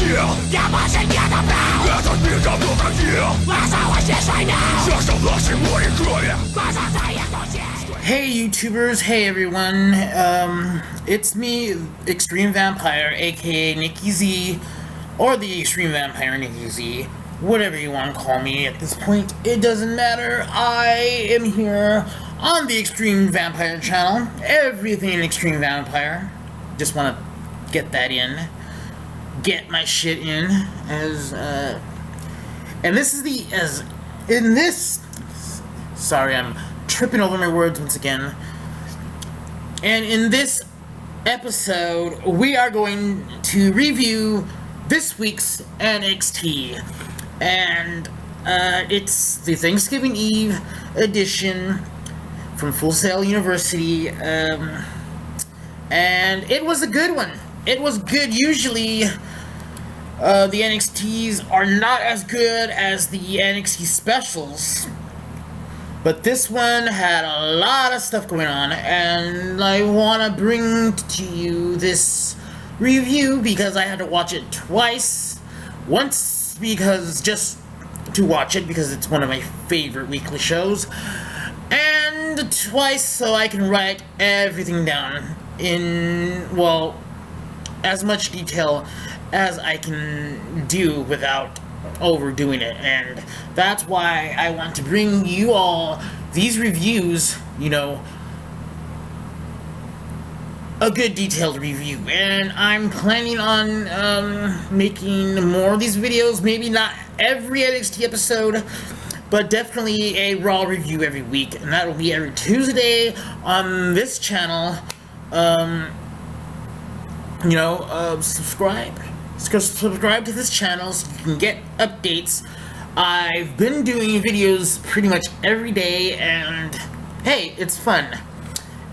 境，压迫谁家的表，别再逼着不反应，马上我血水鸟，享受恶心我一个人，马上再也多见。Hey YouTubers, hey everyone, it's me, extreme-vampyr, aka Nikki Z, or the extreme-vampyr Nikki Z, whatever you want to call me at this point, it doesn't matter. I am here on the extreme-vampyr channel, everything extreme-vampyr, just want to get that in, get my shit in, and this is sorry, I'm tripping over my words once again. And in this episode, we are going to review this week's NXT. And it's the Thanksgiving Eve edition from Full Sail University. And it was a good one. It was good. Usually, the NXTs are not as good as the NXT specials. But this one had a lot of stuff going on, and I want to bring to you this review because I had to watch it twice. Once because just to watch it because it's one of my favorite weekly shows, and twice so I can write everything down in, well, as much detail as I can do without overdoing it. And that's why I want to bring you all these reviews, you know, a good detailed review. And I'm planning on making more of these videos, maybe not every NXT episode, but definitely a Raw review every week, and that will be every Tuesday on this channel. Subscribe to this channel so you can get updates. I've been doing videos pretty much every day, and hey, it's fun.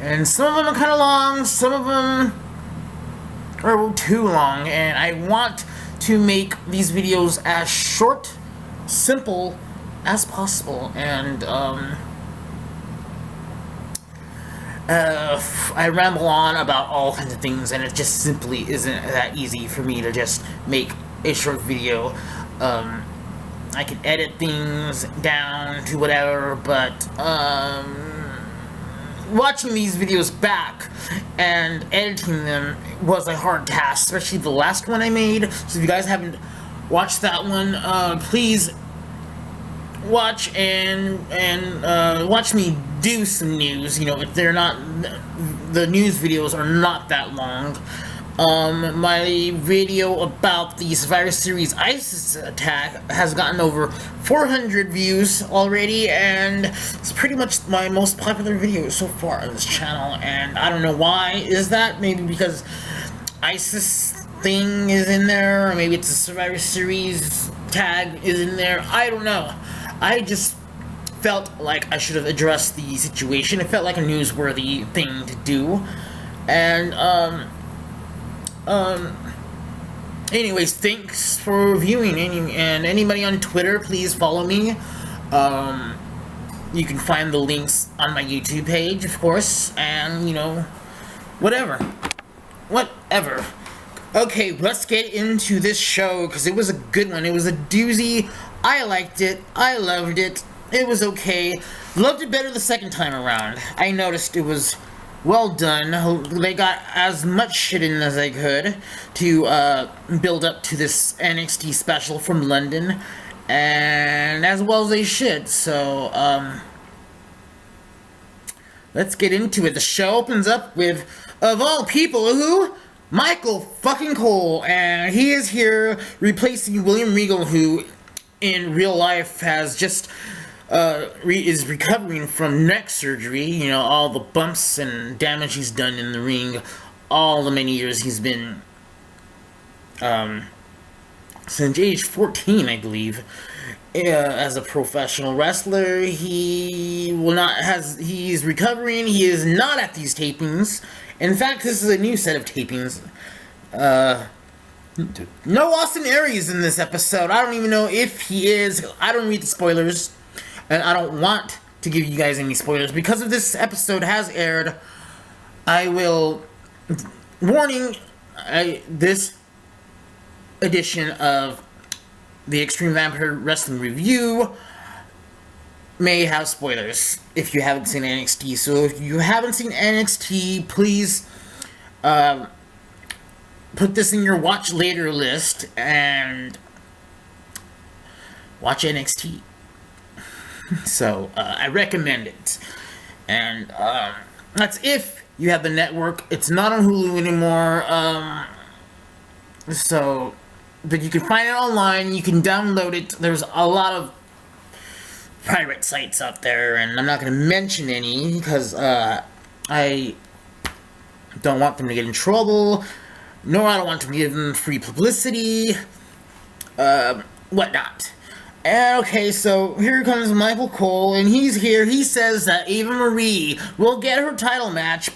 And some of them are kind of long, some of them are too long, and I want to make these videos as short, simple as possible. And I ramble on about all kinds of things, and it just simply isn't that easy for me to just make a short video. I can edit things down to whatever, but watching these videos back and editing them was a hard task, especially the last one I made. So if you guys haven't watched that one, please watch and watch me do some news. You know, if they're not, the news videos are not that long. My video about the Survivor Series ISIS attack has gotten over 400 views already, and it's pretty much my most popular video so far on this channel. And I don't know why is that. Maybe because ISIS thing is in there, or maybe it's a Survivor Series tag is in there. I don't know. I just felt like I should have addressed the situation. It felt like a newsworthy thing to do. And anyways, thanks for viewing. And anybody on Twitter, please follow me. You can find the links on my YouTube page, of course, and, you know, whatever. Okay, let's get into this show, because it was a good one. It was a doozy. I liked it. I loved it. It was okay. Loved it better the second time around. I noticed it was well done. They got as much shit in as they could to build up to this NXT special from London, and as well as they should. So let's get into it. The show opens up with, of all people, who? Michael fucking Cole, and he is here replacing William Regal, who in real life has just is recovering from neck surgery. You know, all the bumps and damage he's done in the ring, all the many years he's been since age 14, I believe, as a professional wrestler. He's recovering. He is not at these tapings. In fact, this is a new set of tapings. No Austin Aries in this episode. I don't even know if he is. I don't read the spoilers, and I don't want to give you guys any spoilers. Because of this episode has aired, I will... Warning, this edition of the Extreme-Vampyr Wrestling Review may have spoilers if you haven't seen NXT. So if you haven't seen NXT, please put this in your watch later list and watch NXT. So I recommend it. And that's if you have the network. It's not on Hulu anymore. But you can find it online. You can download it. There's a lot of pirate sites out there, and I'm not going to mention any because I don't want them to get in trouble, nor I don't want to give them free publicity, whatnot. Okay, so here comes Michael Cole, and he's here. He says that Eva Marie will get her title match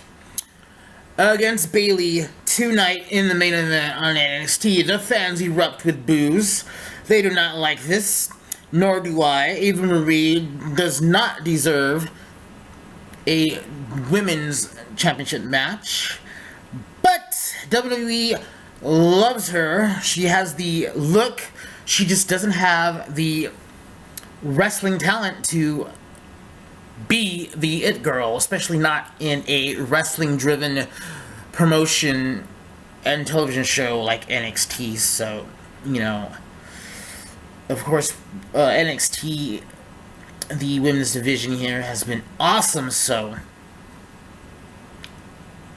against Bayley tonight in the main event on NXT. The fans erupt with boos. They do not like this, nor do I. Eva Marie does not deserve a women's championship match, but WWE loves her. She has the look. She just doesn't have the wrestling talent to be the it girl, especially not in a wrestling-driven promotion and television show like NXT. So, you know, of course, NXT, the women's division here, has been awesome. So,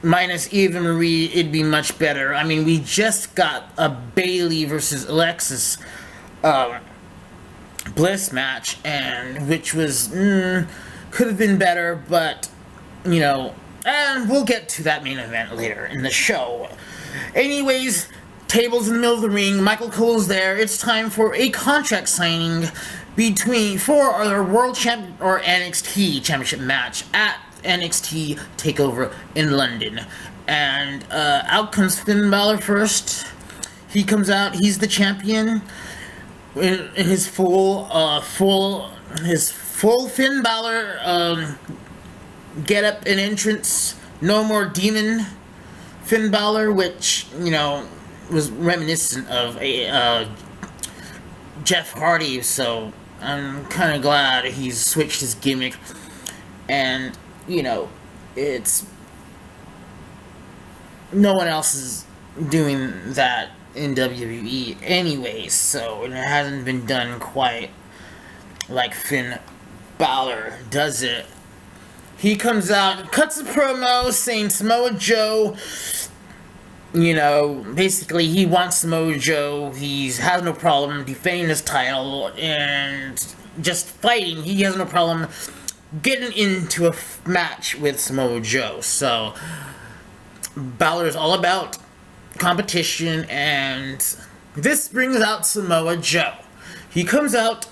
minus Eva Marie, it'd be much better. I mean, we just got a Bayley versus Alexis Bliss match, and which was could have been better, but you know, and we'll get to that main event later in the show. Anyways, tables in the middle of the ring. Michael Cole's there. It's time for a contract signing for our World Champ or NXT Championship match at NXT TakeOver in London. And out comes Finn Balor first. He comes out. He's the champion in his full Finn Balor get up and entrance. No more demon Finn Balor, which, you know, was reminiscent of a Jeff Hardy. So I'm kind of glad he's switched his gimmick. And you know, it's no one else is doing that in WWE anyways, so it hasn't been done quite like Finn Balor does it. He comes out, cuts a promo saying Samoa Joe, you know, basically he wants Samoa Joe. He has no problem defending his title and just fighting. He has no problem getting into a match with Samoa Joe. So Balor is all about competition, and this brings out Samoa Joe. He comes out,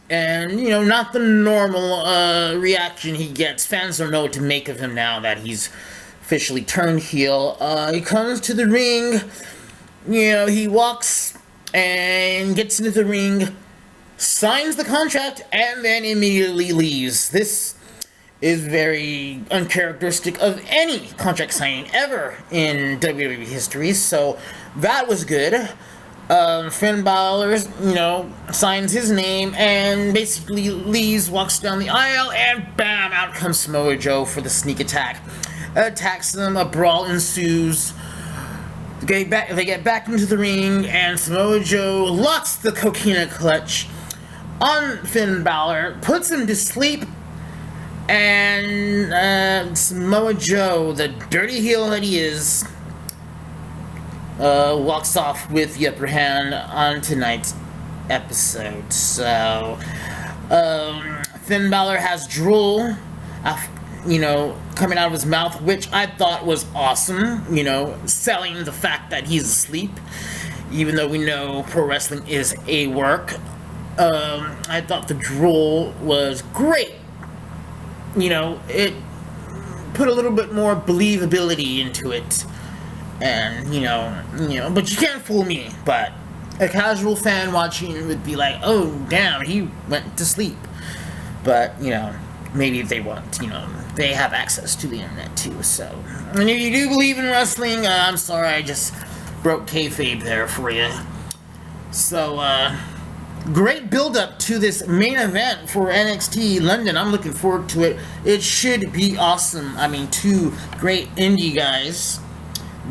and you know, not the normal reaction he gets. Fans don't know what to make of him now that he's officially turned heel. He comes to the ring, you know, he walks and gets into the ring, signs the contract, and then immediately leaves. This is very uncharacteristic of any contract signing ever in WWE history, so that was good. Finn Balor, you know, signs his name and basically leaves, walks down the aisle, and bam, out comes Samoa Joe for the sneak attack. Attacks them, a brawl ensues. They get back into the ring, and Samoa Joe locks the coquina clutch on Finn Balor, puts him to sleep, and Samoa Joe, the dirty heel that he is, walks off with the upper hand on tonight's episode. So, Finn Balor has drool, you know, coming out of his mouth, which I thought was awesome, you know, selling the fact that he's asleep, even though we know pro wrestling is a work. I thought the drool was great. You know, it put a little bit more believability into it. And, you know, but you can't fool me. But a casual fan watching would be like, oh, damn, he went to sleep. But, you know, maybe if they want, you know, they have access to the internet too, so. And if you do believe in wrestling, I'm sorry, I just broke kayfabe there for you. So, great build-up to this main event for NXT London. I'm looking forward to it. It should be awesome. I mean, two great indie guys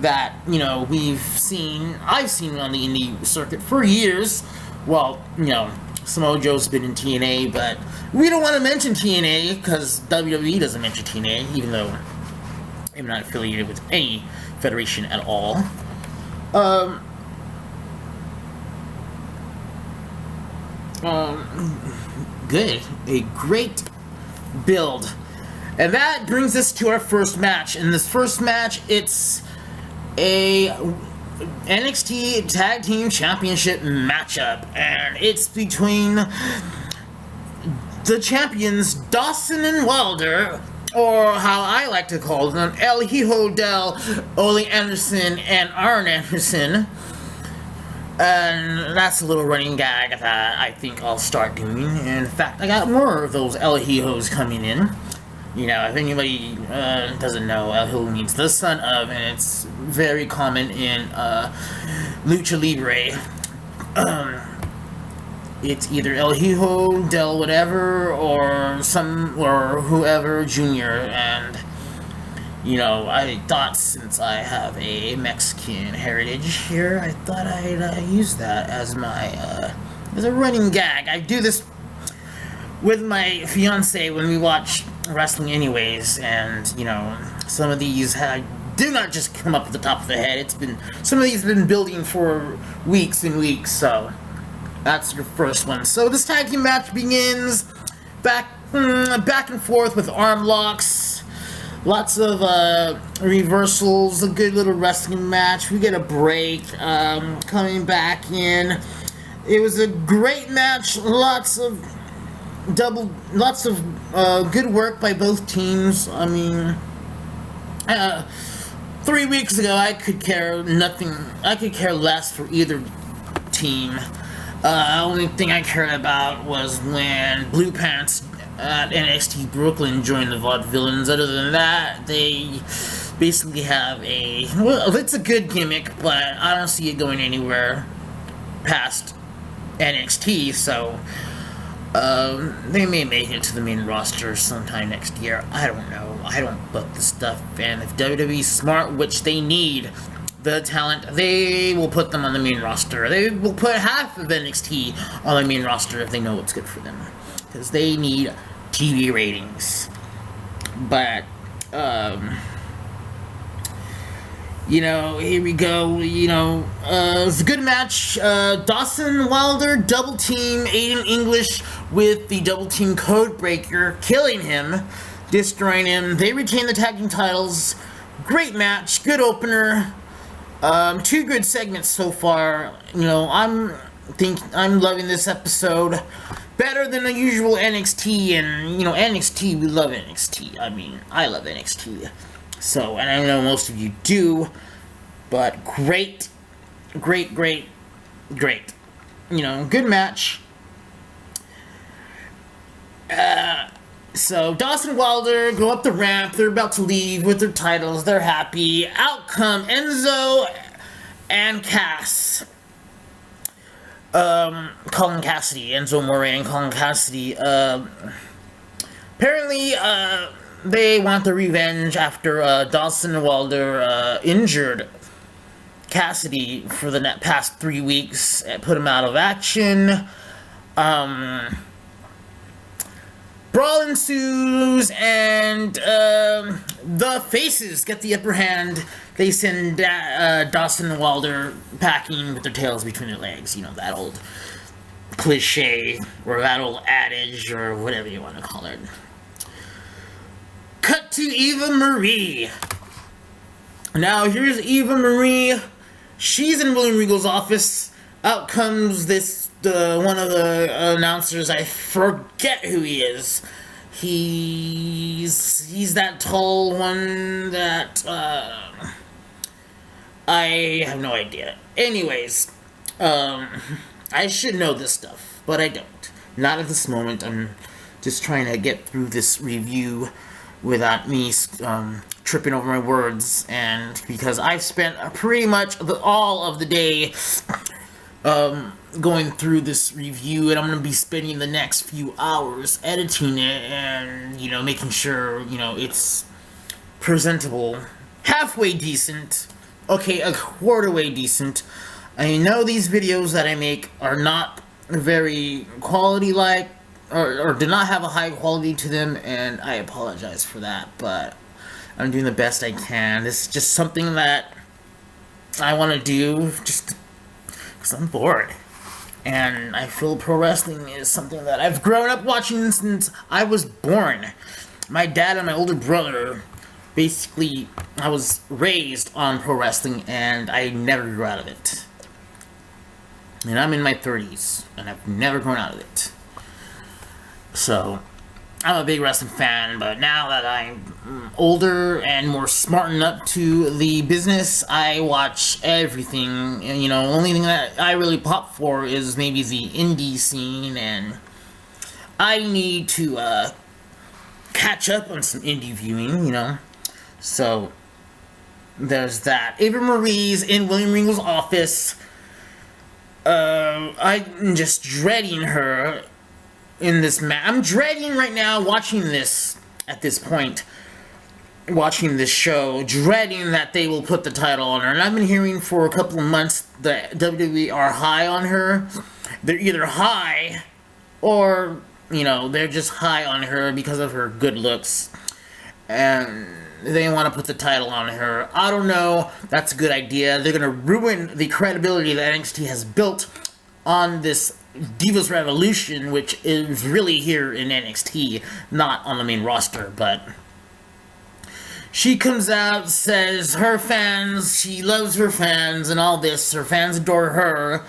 that, you know, I've seen on the indie circuit for years. Well, you know, Samoa Joe's been in TNA, but we don't want to mention TNA because WWE doesn't mention TNA, even though I'm not affiliated with any federation at all. Good. A great build. And that brings us to our first match. In this first match, it's a NXT Tag Team Championship matchup. And it's between the champions, Dawson and Wilder, or how I like to call them, El Hijo del Ole Anderson and Arn Anderson. And that's a little running gag that I think I'll start doing. In fact, I got more of those El Hijos coming in. You know, if anybody doesn't know, El Hijo means the son of, and it's very common in Lucha Libre. It's either El Hijo del whatever or whoever Junior, and you know, I thought since I have a Mexican heritage here, I thought I'd use that as my as a running gag. I do this with my fiance when we watch wrestling anyways, and you know, some of these do not just come up at the top of the head. Some of these have been building for weeks and weeks, so that's your first one. So this tag team match begins back and forth with arm locks. Lots of reversals, a good little wrestling match. We get a break, coming back in. It was a great match. Lots of good work by both teams. I mean, 3 weeks ago, I could care less for either team. Only thing I cared about was when Blue Pants at NXT Brooklyn joined the Vaudevillains. Other than that, they basically have it's a good gimmick, but I don't see it going anywhere past NXT, so they may make it to the main roster sometime next year. I don't know. I don't book the stuff, and if WWE's smart, which they need the talent, they will put them on the main roster. They will put half of NXT on the main roster if they know what's good for them, because they need TV ratings. But you know, here we go. You know, it's a good match. Dawson Wilder double team Aiden English with the double team code breaker, killing him, destroying him. They retain the tag team titles. Great match, good opener. Two good segments so far. You know, I'm loving this episode. Better than the usual NXT, and you know, NXT, we love NXT. I mean, I love NXT. So, and I know most of you do, but great. You know, good match. So, Dawson and Wilder go up the ramp. They're about to leave with their titles. They're happy. Out come Enzo and Cass. Colin Cassidy. Enzo Amore and Colin Cassidy. Apparently, they want the revenge after Dawson and Wilder injured Cassidy for the past 3 weeks. Put him out of action. Brawl ensues, and the faces get the upper hand. They send Dawson and Wilder packing with their tails between their legs. You know, that old cliche, or that old adage, or whatever you want to call it. Cut to Eva Marie. Now, here's Eva Marie. She's in William Regal's office. Out comes one of the announcers. I forget who he is. He's that tall one that, I have no idea. Anyways, I should know this stuff, but I don't. Not at this moment. I'm just trying to get through this review without me tripping over my words, and because I've spent pretty much all of the day going through this review, and I'm going to be spending the next few hours editing it and, making sure, it's presentable, halfway decent, okay, a quarter way decent. I know these videos that I make are not very quality-like, or do not have a high quality to them, and I apologize for that, but I'm doing the best I can. This is just something that I want to do, just because I'm bored. And I feel pro wrestling is something that I've grown up watching since I was born. My dad and my older brother, basically, I was raised on pro wrestling, and I never grew out of it. And I'm in my 30s, and I've never grown out of it. So, I'm a big wrestling fan, but now that I'm older and more smartened up to the business, I watch everything. And, only thing that I really pop for is maybe the indie scene, and I need to catch up on some indie viewing, So, there's that. Eva Marie's in William Regal's office. I'm just dreading her in this match. I'm dreading right now watching this, at this point, watching this show, dreading that they will put the title on her. And I've been hearing for a couple of months that WWE are high on her. They're either high, or, they're just high on her because of her good looks. And they want to put the title on her. I don't know. That's a good idea. They're going to ruin the credibility that NXT has built on this Divas Revolution, which is really here in NXT, not on the main roster, but she comes out, says her fans, she loves her fans and all this, her fans adore her.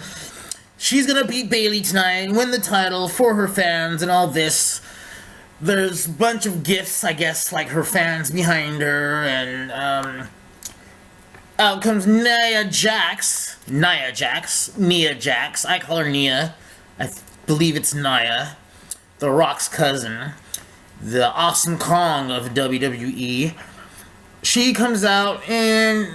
She's gonna beat Bayley tonight, win the title for her fans and all this. There's a bunch of gifts, I guess, like her fans behind her, and out comes Nia Jax, I call her Nia. I believe it's Nia, The Rock's cousin, the Awesome Kong of WWE. She comes out in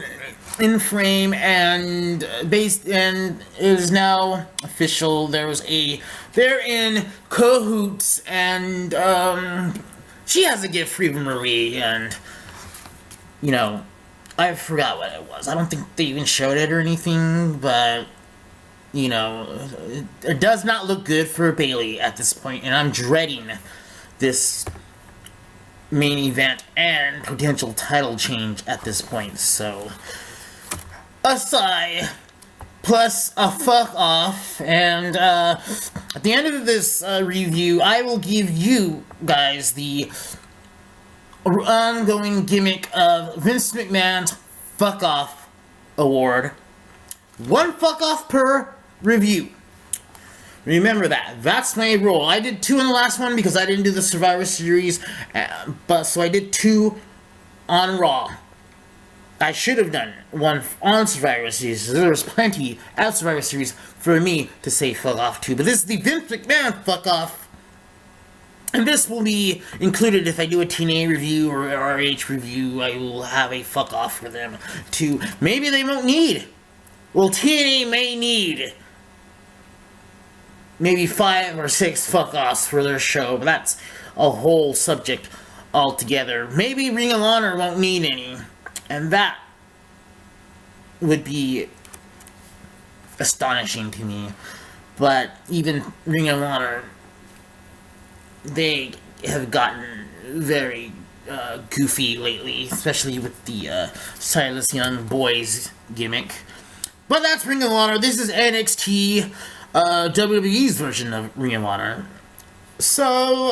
frame and is now official. They're in cahoots, and she has a gift for Eva Marie, and I forgot what it was. I don't think they even showed it or anything, but it does not look good for Bayley at this point, and I'm dreading this main event and potential title change at this point. So, a sigh, plus a fuck off, and at the end of this review, I will give you guys the ongoing gimmick of Vince McMahon's fuck off award. One fuck off per review. Remember that. That's my rule. I did 2 in the last one because I didn't do the Survivor Series, so I did 2 on Raw. I should have done 1 on Survivor Series. There was plenty at Survivor Series for me to say fuck off to, but this is the Vince McMahon fuck off. And this will be included if I do a TNA review or RH review. I will have a fuck off for them too. Maybe they won't need. Well, TNA may need maybe 5 or 6 fuck-offs for their show, but that's a whole subject altogether. Maybe Ring of Honor won't need any, and that would be astonishing to me. But even Ring of Honor, they have gotten very goofy lately, especially with the Silas Young Boys gimmick. But that's Ring of Honor. This is NXT, WWE's version of Ring of Honor. So,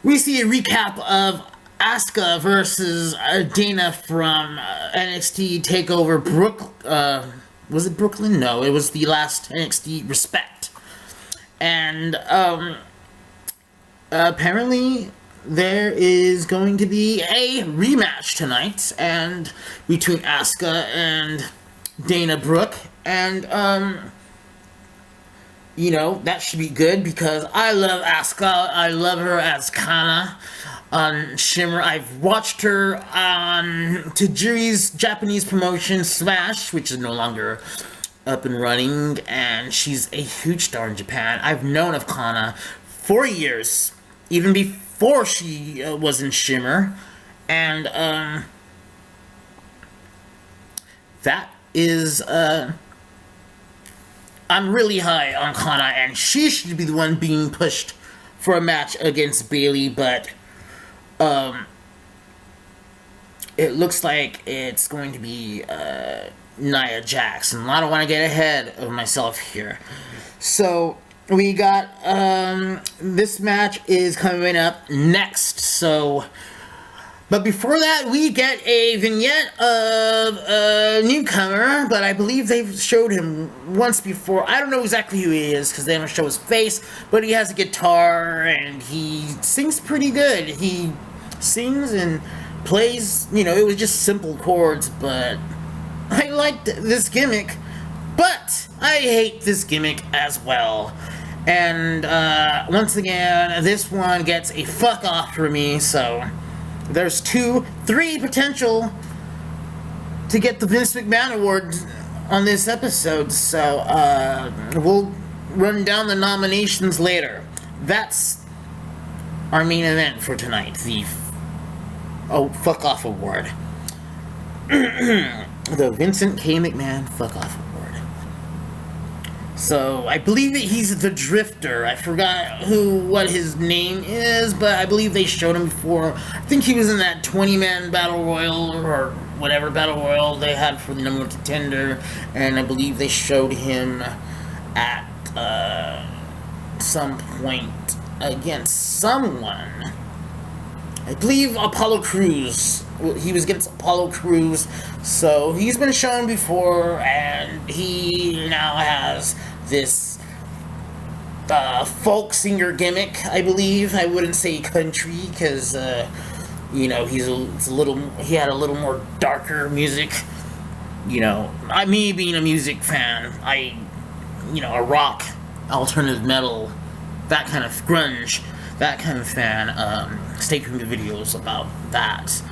we see a recap of Asca versus Dana from NXT TakeOver was it Brooklyn? No, it was the last NXT Respect. And, apparently there is going to be a rematch tonight, and between Asca and Dana Brooke, and you know, that should be good because I love Asca. I love her as Kana on Shimmer. I've watched her on Tajiri's Japanese promotion Smash, which is no longer up and running, and she's a huge star in Japan. I've known of Kana for years, even before she was in Shimmer, and that is I'm really high on Kana, and she should be the one being pushed for a match against Bayley, but it looks like it's going to be Nia Jax, and I don't want to get ahead of myself here. So we got this match is coming up next. So, but before that, we get a vignette of a newcomer, but I believe they've showed him once before. I don't know exactly who he is because they don't show his face, but he has a guitar and he sings pretty good. He sings and plays, you know, it was just simple chords, but I liked this gimmick, but I hate this gimmick as well. And once again, this one gets a fuck off for me, so there's 3 potential to get the Vince McMahon Award on this episode, so we'll run down the nominations later. That's our main event for tonight, the fuck off award. The Vincent K. McMahon fuck off award. So I believe that he's the Drifter. I forgot what his name is, but I believe they showed him before. I think he was in that 20-man battle royal or whatever battle royal they had for the number 1 contender, and I believe they showed him at some point against someone. I believe Apollo Cruz. He was against Apollo Cruz, so he's been shown before, and he now has this folk singer gimmick, I believe. I wouldn't say country, because, you know, he had a little more darker music. You know, me being a music fan, a rock, alternative metal, that kind of grunge, that kind of fan. Stay tuned to videos about that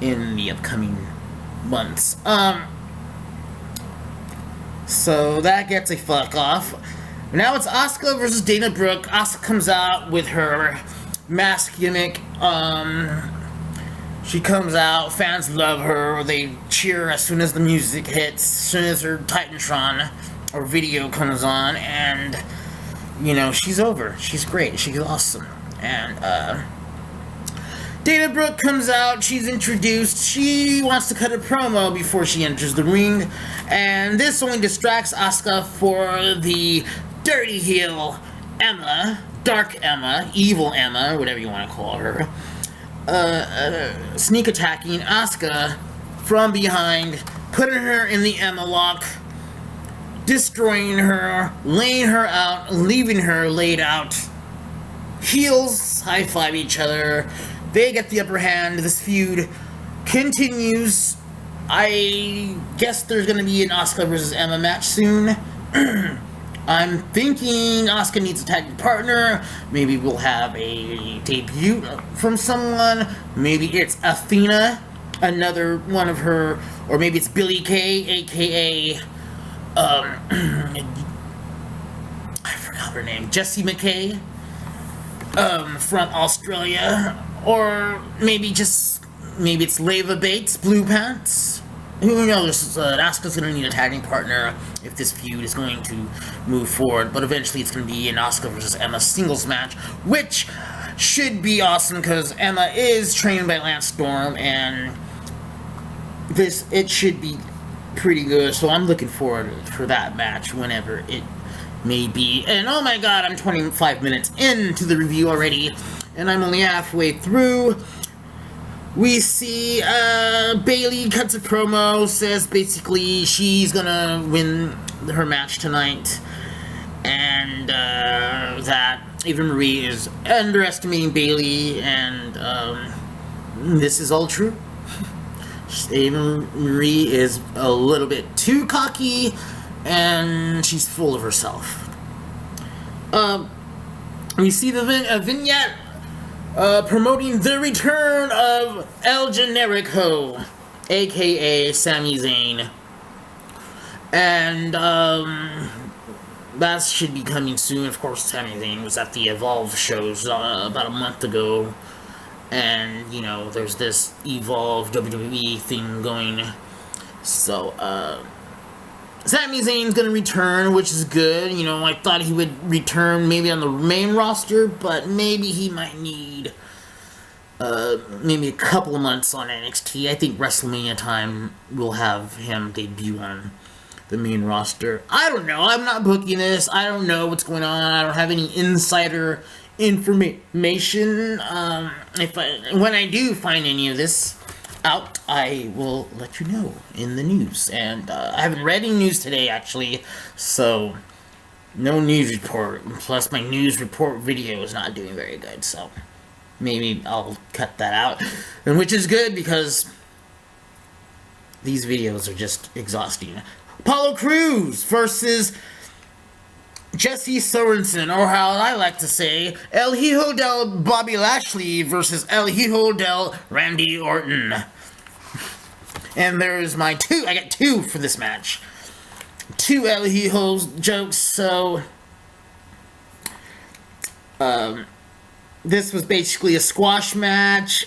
in the upcoming months. So that gets a fuck off. Now it's Asca versus Dana Brooke. Asca comes out with her mask gimmick. She comes out, fans love her, they cheer as soon as the music hits, as soon as her Titantron or video comes on, and, you know, she's over. She's great. She's awesome. And, Dana Brooke comes out, she's introduced, she wants to cut a promo before she enters the ring, and this only distracts Asca for the dirty heel Emma, Dark Emma, Evil Emma, whatever you want to call her, sneak attacking Asca from behind, putting her in the Emma lock, destroying her, laying her out, leaving her laid out. Heels high-five each other. They get the upper hand. This feud continues. I guess there's going to be an Asca versus Emma match soon. I'm thinking Asca needs a tag partner. Maybe we'll have a debut from someone. Maybe it's Athena, another one of her, or maybe it's Billie Kay, aka I forgot her name, Jessie McKay, from Australia, or maybe it's Leva Bates, Blue Pants. Who knows? Asuka's going to need a tagging partner if this feud is going to move forward. But eventually it's going to be an Asca versus Emma singles match, which should be awesome because Emma is trained by Lance Storm, and it should be pretty good. So I'm looking forward for that match whenever it may be. And oh my god, I'm 25 minutes into the review already, and I'm only halfway through. We see Bayley cuts a promo, says basically she's gonna win her match tonight, and that Eva Marie is underestimating Bayley, and this is all true. Eva Marie is a little bit too cocky, and she's full of herself. We see the vignette promoting the return of El Generico, aka Sami Zayn. And that should be coming soon. Of course, Sami Zayn was at the Evolve shows about a month ago. And, you know, there's this Evolve WWE thing going. So, Sami Zayn's gonna return, which is good. You know, I thought he would return maybe on the main roster, but maybe he might need maybe a couple of months on NXT. I think WrestleMania time will have him debut on the main roster. I don't know. I'm not booking this. I don't know what's going on. I don't have any insider information. When I do find any of this out, I will let you know in the news. And I haven't read any news today, actually, so no news report. Plus, my news report video is not doing very good, so maybe I'll cut that out. And which is good, because these videos are just exhausting. Paulo Cruz versus Jesse Sorensen, or how I like to say, El Hijo del Bobby Lashley versus El Hijo del Randy Orton. And there's my two. I got two for this match. Two El Hijo jokes, so this was basically a squash match.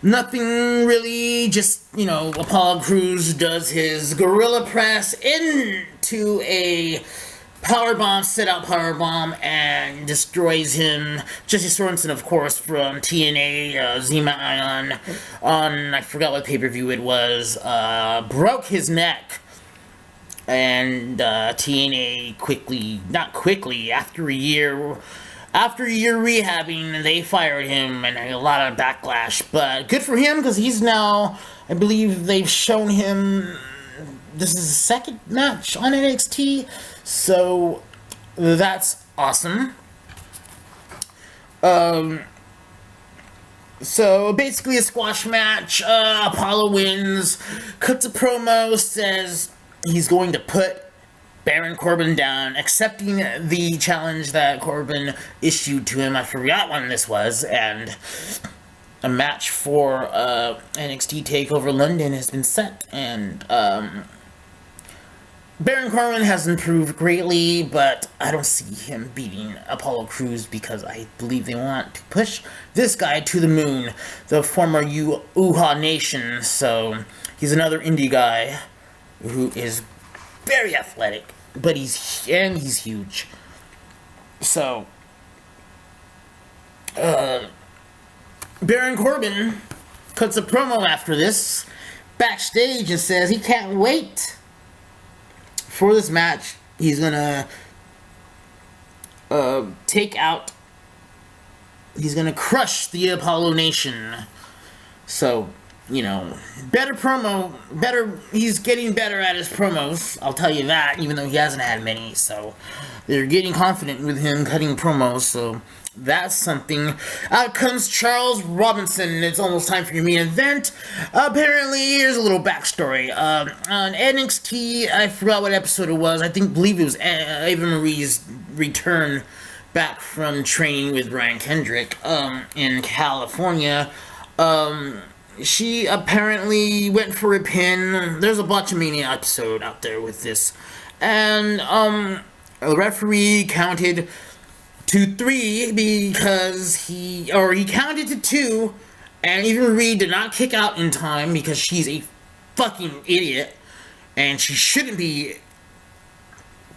Nothing really, just, you know, Apollo Crews does his gorilla press into a powerbomb, sit-out powerbomb, and destroys him. Jesse Sorensen, of course, from TNA, Zima Ion, on, I forgot what pay-per-view it was, broke his neck. And TNA after a year rehabbing, they fired him, and a lot of backlash. But good for him, because he's now, I believe they've shown him, this is his second match on NXT, so that's awesome. So basically a squash match. Apollo wins, cuts a promo, says he's going to put Baron Corbin down, accepting the challenge that Corbin issued to him. I forgot when this was, and a match for NXT TakeOver London has been set, and Baron Corbin has improved greatly, but I don't see him beating Apollo Crews, because I believe they want to push this guy to the moon, the former Uha Nation. So he's another indie guy who is very athletic, but he's huge. So Baron Corbin cuts a promo after this backstage and says he can't wait for this match. He's gonna he's gonna crush the Apollo Nation. So, you know, he's getting better at his promos, I'll tell you that, even though he hasn't had many. So they're getting confident with him cutting promos, so that's something. Out comes Charles Robinson. It's almost time for your main event. Apparently, here's a little backstory. On NXT, I forgot what episode it was. Believe it was Eva Marie's return back from training with Brian Kendrick in California. She apparently went for a pin. There's a Botchamania episode out there with this. And a referee counted to 3 because he counted to 2, and Eva Marie did not kick out in time because she's a fucking idiot, and she shouldn't be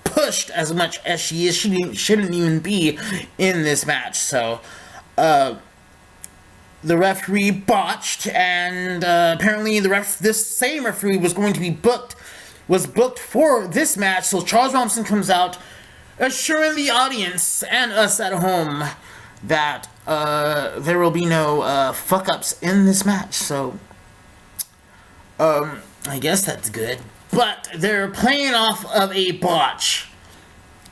pushed as much as she is. She shouldn't even be in this match. So the referee botched, and apparently this same referee was booked for this match. So Charles Robinson comes out, assuring the audience and us at home that there will be no fuck-ups in this match. So I guess that's good. But they're playing off of a botch.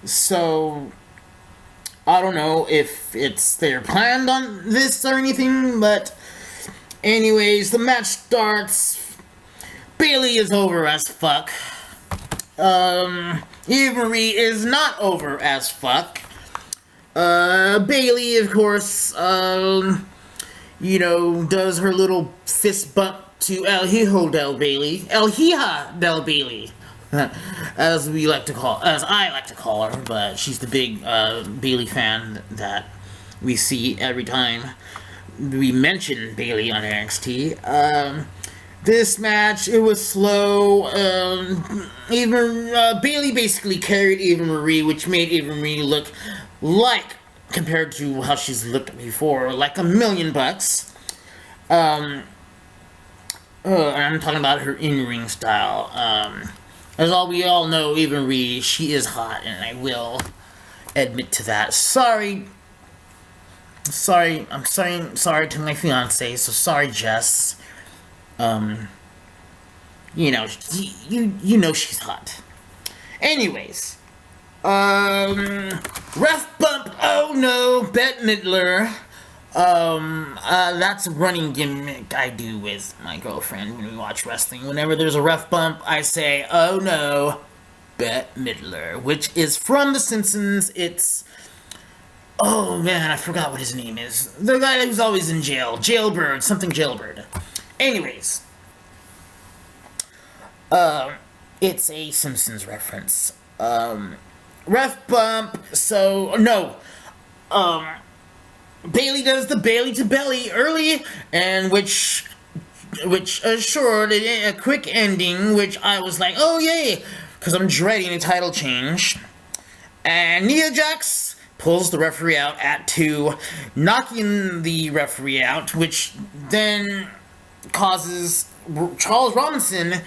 So I don't know if they're planned on this or anything, but anyways, the match starts. Bailey is over as fuck. Eva Marie is not over as fuck. Bayley, of course, does her little fist bump to El Hijo del Bailey. El Hija del Bailey. As I like to call her, but she's the big Bayley fan that we see every time we mention Bayley on NXT. This match, it was slow. Bayley basically carried Eva Marie, which made Eva Marie look like, compared to how she's looked before, like $1,000,000. I'm talking about her in-ring style. As we all know, Eva Marie, she is hot, and I will admit to that. Sorry to my fiance, so sorry, Jess. You know she's hot. Anyways, ref bump, oh no, Bette Midler. That's a running gimmick I do with my girlfriend when we watch wrestling. Whenever there's a ref bump, I say, oh no, Bette Midler, which is from The Simpsons. It's, oh man, I forgot what his name is. The guy who's always in jail. Jailbird, something Jailbird. Anyways, it's a Simpsons reference. Ref bump, so, no, Bayley does the Bayley to belly early, and which assured a quick ending, which I was like, oh yay, because I'm dreading a title change. And Nia Jax pulls the referee out at 2, knocking the referee out, which then causes Charles Robinson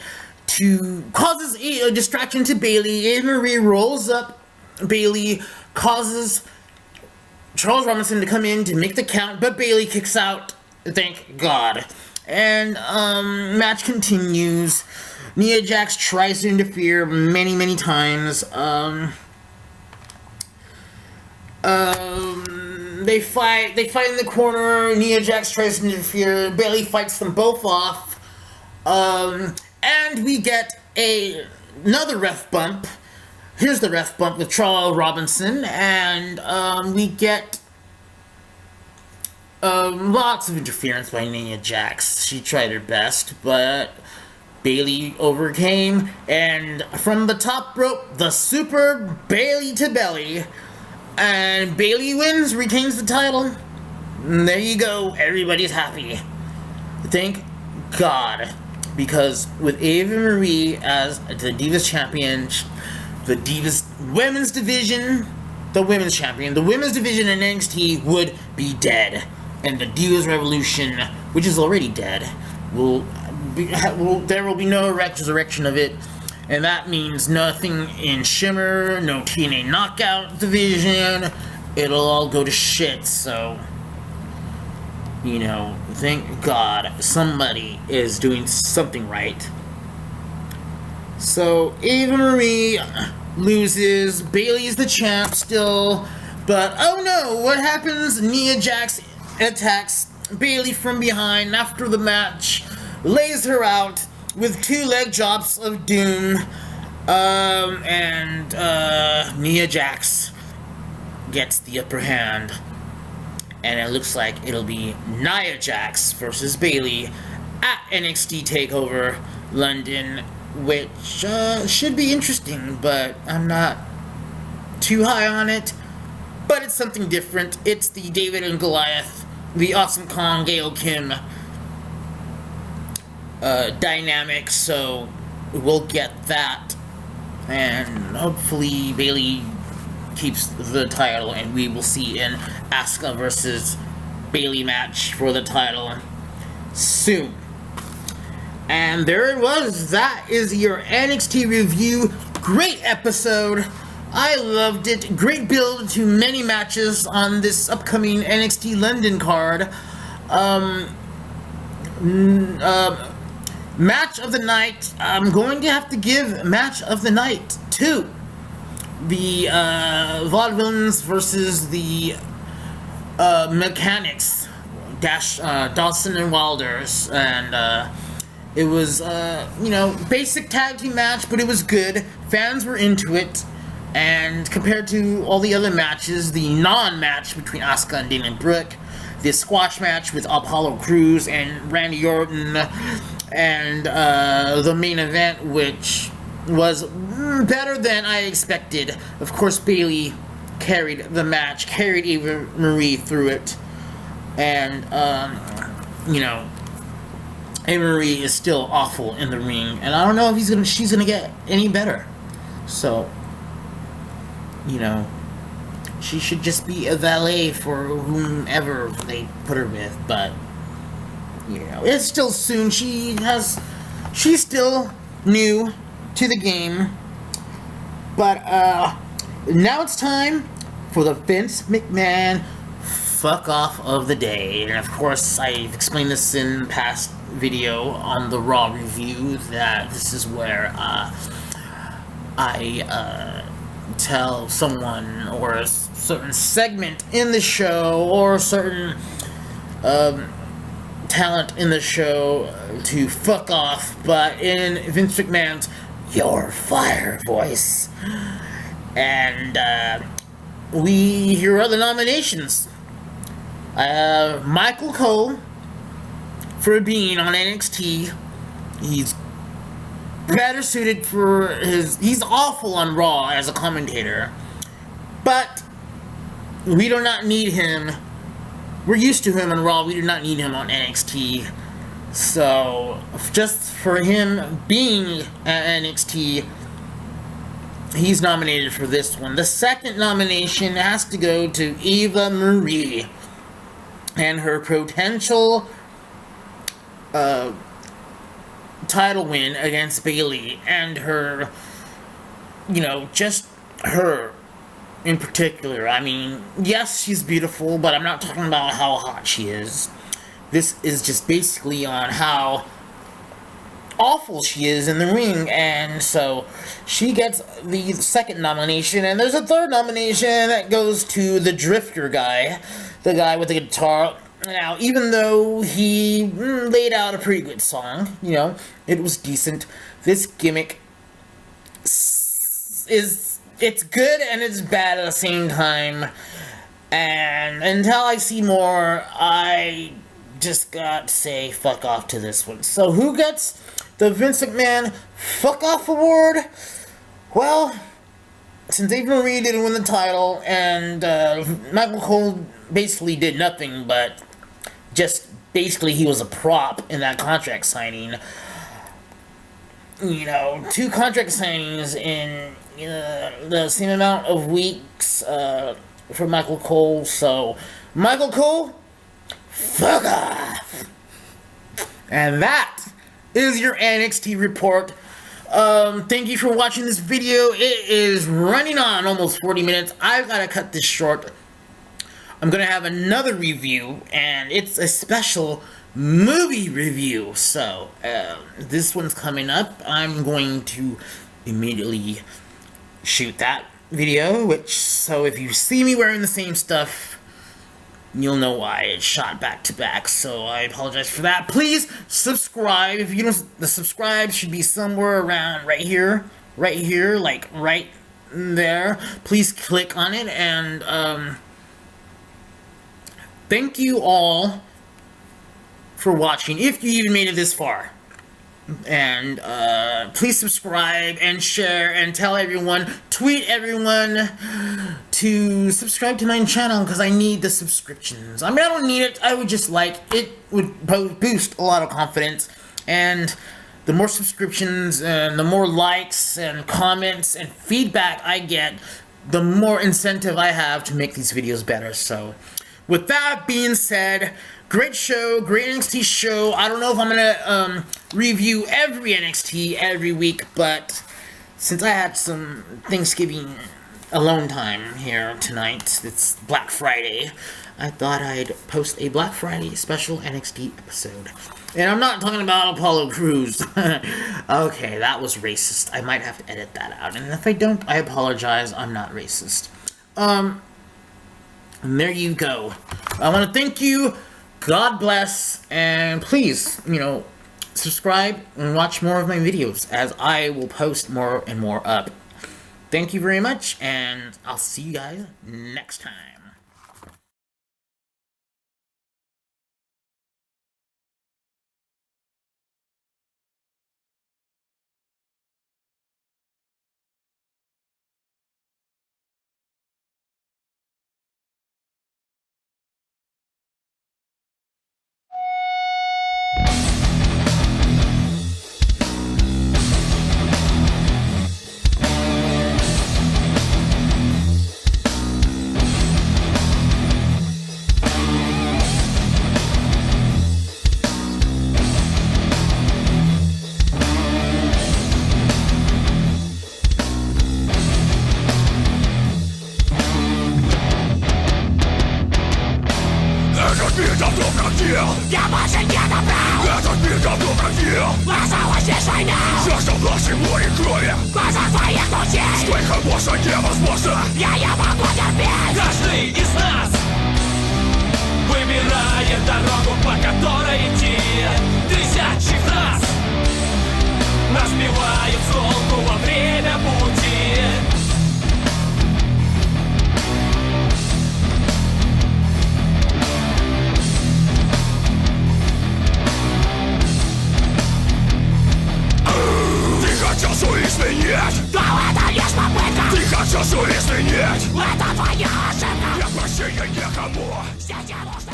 causes a distraction to Bayley. Eva Marie rolls up Bayley, causes Charles Robinson to come in to make the count, but Bayley kicks out, thank God. And match continues. Nia Jax tries to interfere many times. They fight in the corner. Nia Jax tries to interfere. Bayley fights them both off. And we get another ref bump. Here's the ref bump with Charles Robinson, and we get lots of interference by Nia Jax. She tried her best, but Bayley overcame, and from the top rope, the super Bayley to belly, and Bayley wins, retains the title. And there you go, everybody's happy. Thank God, because with Eva Marie as the Divas Champion, the Divas Women's Division, the Women's Champion, the Women's Division in NXT would be dead. And the Divas Revolution, which is already dead, there will be no resurrection of it. And that means nothing in Shimmer, no TNA Knockout Division. It'll all go to shit, so, thank God somebody is doing something right. So, Eva Marie loses. Bayley's the champ still. But, oh no, what happens? Nia Jax attacks Bayley from behind after the match, lays her out with 2 leg drops of doom. And Nia Jax gets the upper hand. And it looks like it'll be Nia Jax versus Bayley at NXT TakeOver London, which should be interesting, but I'm not too high on it. But it's something different. It's the David and Goliath, the Awesome Kong, Gail Kim dynamic, so we'll get that. And hopefully Bayley keeps the title, and we will see an Asca versus Bayley match for the title soon. And there it was. That is your NXT review. Great episode. I loved it. Great build to many matches on this upcoming NXT London card. Match of the night. I'm going to have to give match of the night to the Vaudevillains versus the Mechanics, Dawson and Wilders, and It was, basic tag team match, but it was good. Fans were into it. And compared to all the other matches, the non-match between Asca and Dana Brooke, the squash match with Paulo, Cruz, and Randy Orton, and the main event, which was better than I expected. Of course, Bayley carried the match, carried Eva Marie through it, and, Eva Marie is still awful in the ring, and I don't know if she's gonna get any better. So, she should just be a valet for whomever they put her with, but, it's still soon. She's still new to the game, but, now it's time for the Vince McMahon fuck off of the day. And of course, I've explained this in past video on the Raw review, that this is where, I, tell someone or a certain segment in the show or a certain talent in the show to fuck off, but in Vince McMahon's "You're Fire" voice. And here are the nominations. I have Michael Cole for being on NXT. He's better suited for he's awful on Raw as a commentator, but we do not need him. We're used to him on Raw. We do not need him on NXT. So just for him being at NXT, he's nominated for this one. The second nomination has to go to Eva Marie and her potential title win against Bayley, and her, just her in particular. I mean, yes, she's beautiful, but I'm not talking about how hot she is. This is just basically on how awful she is in the ring, and so she gets the second nomination, and there's a third nomination that goes to the Drifter guy, the guy with the guitar. Now, even though he laid out a pretty good song, it was decent, this gimmick it's good and it's bad at the same time, and until I see more, I just got to say fuck off to this one. So who gets the Vince McMahon fuck off award? Well, since Eva Marie didn't win the title, and Michael Cole basically did nothing but just basically he was a prop in that contract signing. 2 contract signings in the same amount of weeks for Michael Cole. So, Michael Cole, fuck off! And that is your NXT report. Thank you for watching this video. It is running on almost 40 minutes. I've got to cut this short. I'm going to have another review, and it's a special movie review. So, this one's coming up. I'm going to immediately shoot that video, so if you see me wearing the same stuff, you'll know why. It's shot back to back, so I apologize for that. Please subscribe. If you don't, the subscribe should be somewhere around right here, like right there. Please click on it, and thank you all for watching, if you even made it this far. And please subscribe and share and tell everyone, tweet everyone to subscribe to my channel, because I need the subscriptions. I mean, I don't need it, I would just like it. Would boost a lot of confidence, and the more subscriptions and the more likes and comments and feedback I get, the more incentive I have to make these videos better. So with that being said, great show, great NXT show. I don't know if I'm gonna review every NXT every week, but since I had some Thanksgiving alone time here tonight, it's Black Friday, I thought I'd post a Black Friday special NXT episode. And I'm not talking about Apollo Cruz. Okay, that was racist. I might have to edit that out. And if I don't, I apologize. I'm not racist. And there you go. I want to thank you. God bless. And please, subscribe and watch more of my videos as I will post more and more up. Thank you very much, and I'll see you guys next time. Я больше не добрал. Этот мир давно пробил. Осталось лишь война. Жажда власти моей крови. Глаза твоих друзей. Столько больше невозможно. Я не могу терпеть. Каждый из нас выбирает дорогу, по которой идти. Тысячи фраз нас сбивают с толку во время пути. Ты хотел все изменить. Но это лишь попытка. Ты хотел все изменить. Это твоя ошибка. Нет прощения никому. Здесь не нужно